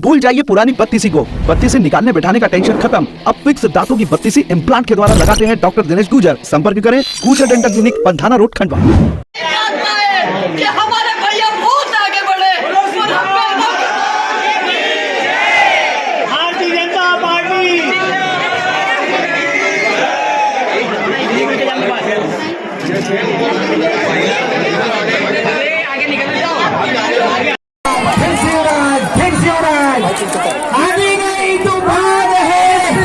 भूल जाइए पुरानी बत्तीसी को। बत्तीसी निकालने बैठाने का टेंशन खत्म। अब फिक्स दांतों की बत्तीसी इम्प्लांट के द्वारा लगाते हैं डॉक्टर दिनेश गुजर। संपर्क करें गुजर dental clinic, Pandhana road, Khandwa. हमारे भैया बहुत आगे बढ़े। भारतीय जनता पार्टी आगे निकल जाओ। आधी नहीं तूफान है,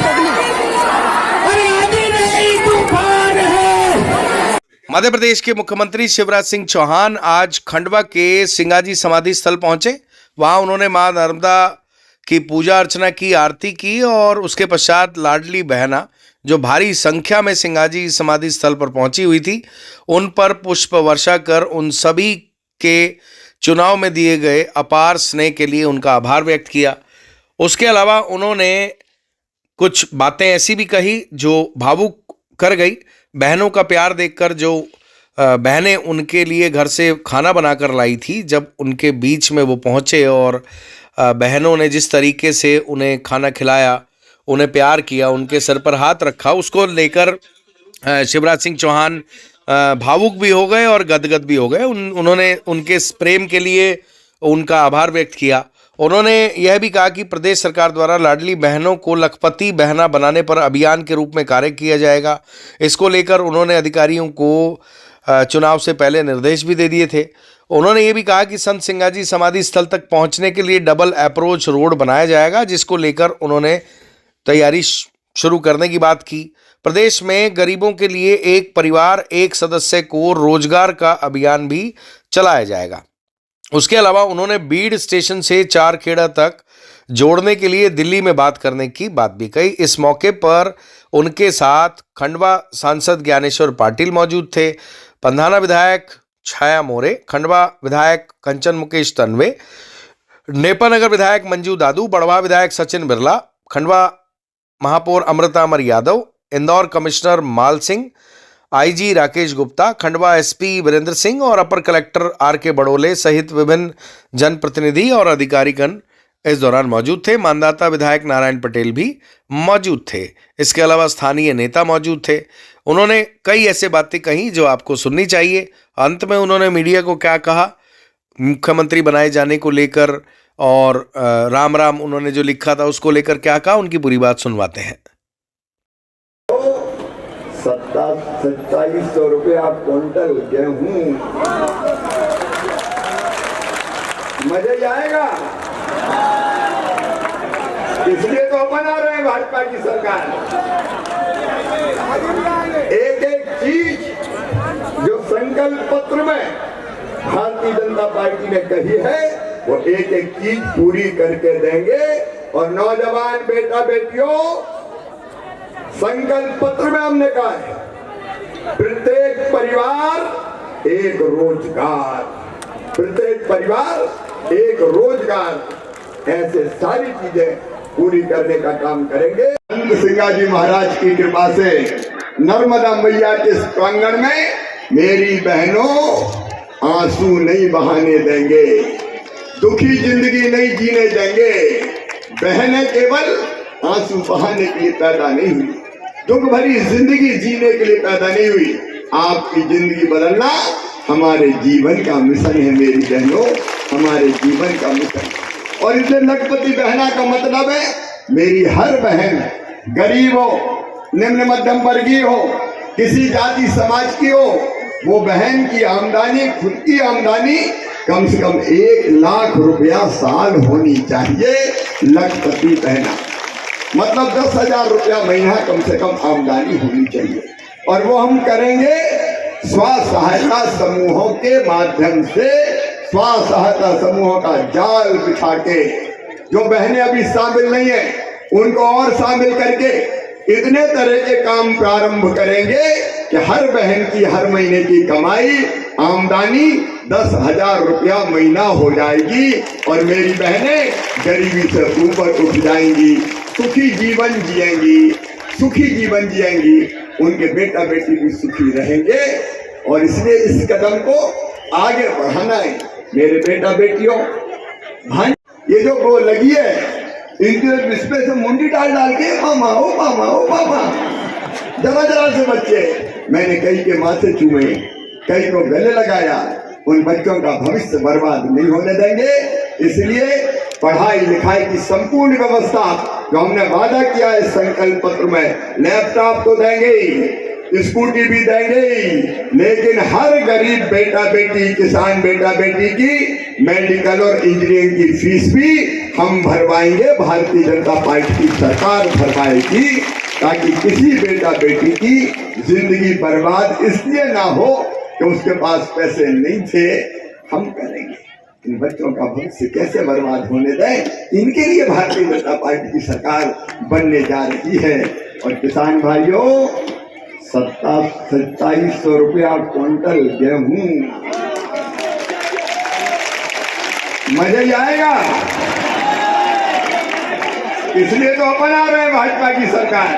अरे आधी नहीं तूफान है। मध्य प्रदेश के मुख्यमंत्री शिवराज सिंह चौहान आज खंडवा के सिंगाजी समाधि स्थल पहुंचे। वहां उन्होंने मां नर्मदा की पूजा अर्चना की, आरती की और उसके पश्चात लाडली बहना जो भारी संख्या में सिंगाजी समाधि स्थल पर पहुंची हुई थी, उन पर पुष्प वर्षा कर उन सभी के चुनाव में दिए गए अपार स्नेह के लिए उनका आभार व्यक्त किया। उसके अलावा उन्होंने कुछ बातें ऐसी भी कही जो भावुक कर गई। बहनों का प्यार देखकर जो बहनें उनके लिए घर से खाना बनाकर लाई थी, जब उनके बीच में वो पहुंचे और बहनों ने जिस तरीके से उन्हें खाना खिलाया, उन्हें प्यार किया, उनके सर पर हाथ रखा, उसको लेकर शिवराज सिंह चौहान भावुक भी हो गए और गदगद भी हो गए। उन्होंने उनके इस प्रेम के लिए उनका आभार व्यक्त किया। उन्होंने यह भी कहा कि प्रदेश सरकार द्वारा लाडली बहनों को लखपति बहना बनाने पर अभियान के रूप में कार्य किया जाएगा। इसको लेकर उन्होंने अधिकारियों को चुनाव से पहले निर्देश भी दे दिए थे। उन्होंने ये भी कहा कि संत सिंगाजी समाधि स्थल तक पहुंचने के लिए डबल अप्रोच रोड बनाया जाएगा, जिसको लेकर उन्होंने तैयारी शुरू करने की बात की। प्रदेश में गरीबों के लिए एक परिवार एक सदस्य को रोजगार का अभियान भी चलाया जाएगा। उसके अलावा उन्होंने बीड़ स्टेशन से चारखेड़ा तक जोड़ने के लिए दिल्ली में बात करने की बात भी कही। इस मौके पर उनके साथ खंडवा सांसद ज्ञानेश्वर पाटिल मौजूद थे, पंधाना विधायक छाया मोरे, खंडवा विधायक कंचन मुकेश तन्वे, नेपानगर विधायक मंजू दादू, बड़वा विधायक सचिन बिरला, खंडवा महापौर अमृता अमर यादव, इंदौर कमिश्नर माल सिंह, आईजी राकेश गुप्ता, खंडवा एसपी वीरेंद्र सिंह और अपर कलेक्टर आर के बड़ोले सहित विभिन्न जनप्रतिनिधि और अधिकारीगण इस दौरान मौजूद थे। मानदाता विधायक नारायण पटेल भी मौजूद थे। इसके अलावा स्थानीय नेता मौजूद थे। उन्होंने कई ऐसे बातें कही जो आपको सुननी चाहिए। अंत में उन्होंने मीडिया को क्या कहा मुख्यमंत्री बनाए जाने को लेकर और राम राम उन्होंने जो लिखा था उसको लेकर क्या कहा, उनकी पूरी बात सुनवाते हैं। 2700 रुपया क्विंटल गेहूं, मजा आएगा। इसलिए तो बना रहे हैं भाजपा की सरकार। एक एक चीज जो संकल्प पत्र में भारतीय जनता पार्टी ने कही है, वो एक एक चीज पूरी करके देंगे। और नौजवान बेटा बेटियों, संकल्प पत्र में हमने कहा है प्रत्येक परिवार एक रोजगार, प्रत्येक परिवार एक रोजगार, ऐसे सारी चीजें पूरी करने का काम करेंगे। संत सिंगाजी महाराज की कृपा से नर्मदा मैया के प्रांगण में मेरी बहनों आंसू नहीं बहाने देंगे, दुखी जिंदगी नहीं जीने देंगे। बहनें केवल आंसू बहाने के लिए पैदा नहीं हुई, दुख भरी जिंदगी जीने के लिए पैदा नहीं हुई। आपकी जिंदगी बदलना हमारे जीवन का मिशन है मेरी बहनों, हमारे जीवन का मिशन। और इसलिए लखपति बहना का मतलब है मेरी हर बहन, गरीब हो, निम्न मध्यम वर्गीय हो, किसी जाति समाज की हो, वो बहन की आमदनी, खुद की आमदनी कम से कम 1 लाख रुपया साल होनी चाहिए। लखपति बहना मतलब 10,000 रुपया महीना कम से कम आमदनी होनी चाहिए। और वो हम करेंगे स्व सहायता समूहों के माध्यम से, स्व सहायता समूहों का जाल बिछा के। जो बहनें अभी शामिल नहीं है उनको और शामिल करके इतने तरह के काम प्रारंभ करेंगे कि हर बहन की हर महीने की कमाई आमदनी 10,000 रुपया महीना हो जाएगी और मेरी बहनें गरीबी से ऊपर उठ जाएंगी, सुखी जीवन जिएंगी, सुखी जीवन जिएंगी, उनके बेटा बेटी भी सुखी रहेंगे। और इसलिए इस कदम को आगे बढ़ाना है मेरे बेटा बेटियों। भाई ये जो वो लगी है इनके इसमें से मुंडी डाल डाल के मामा ओ मामा ओ मामा, जरा जरा से बच्चे। मैंने कई के माथे चूमे, कई को गले लगाया। उन बच्चों का भविष्य बर्बाद नहीं होने देंगे। इसलिए पढ़ाई लिखाई की संपूर्ण व्यवस्था जो हमने वादा किया है संकल्प पत्र में, लैपटॉप तो देंगे ही, स्कूटी भी देंगे ही, लेकिन हर गरीब बेटा बेटी, किसान बेटा बेटी की मेडिकल और इंजीनियरिंग की फीस भी हम भरवाएंगे। भारतीय जनता पार्टी की सरकार भरवाएगी, ताकि किसी बेटा बेटी की जिंदगी बर्बाद इसलिए ना हो कि उसके पास पैसे नहीं थे। हम करेंगे इन बच्चों का भविष्य कैसे बर्बाद होने दें, इनके लिए भारतीय जनता पार्टी की सरकार बनने जा रही है। और किसान भाइयों, 2700 रुपया क्विंटल गेहूं, मजा ही आएगा। इसलिए तो अपन आ रहे हैं भाजपा की सरकार।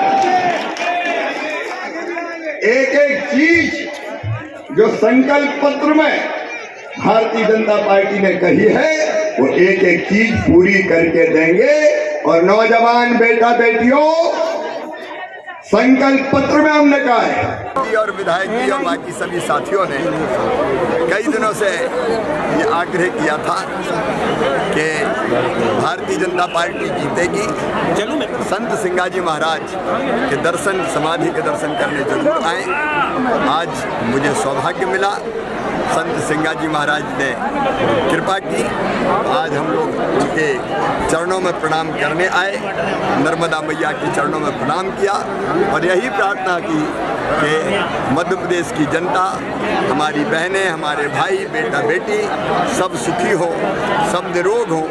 एक एक चीज जो संकल्प पत्र में भारतीय जनता पार्टी ने कही है, वो एक एक चीज पूरी करके देंगे। और नौजवान बेटा बेटियों, संकल्प पत्र में हमने कहा है, और विधायक जी और बाकी सभी साथियों ने कई दिनों से ये आग्रह किया था कि भारतीय जनता पार्टी जीतेगी, संत सिंगाजी महाराज के दर्शन, समाधि के दर्शन करने जरूर आए। आज मुझे सौभाग्य मिला, संत सिंगाजी महाराज ने कृपा की। आज हम लोग उनके चरणों में प्रणाम करने आए, नर्मदा मैया के चरणों में प्रणाम किया और यही प्रार्थना की कि मध्य प्रदेश की जनता, हमारी बहनें, हमारे भाई, बेटा बेटी सब सुखी हो, सब निरोग हो,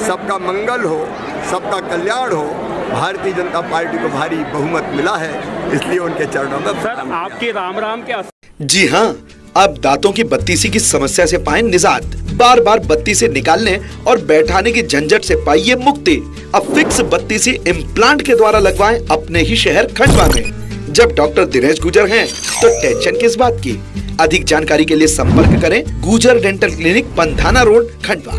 सबका मंगल हो, सबका कल्याण हो। भारतीय जनता पार्टी को भारी बहुमत मिला है, इसलिए उनके चरणों में सर आपके राम राम के। जी हाँ, अब दांतों की बत्तीसी की समस्या से पाएं निजात। बार बार बत्तीसी निकालने और बैठाने की झंझट से पाइए मुक्ति। अब फिक्स बत्तीसी इम्प्लांट के द्वारा लगवाएं अपने ही शहर खंडवा में। जब डॉक्टर दिनेश गुजर हैं, तो टेंशन किस बात की। अधिक जानकारी के लिए संपर्क करें गुजर dental clinic, Pandhana road, Khandwa.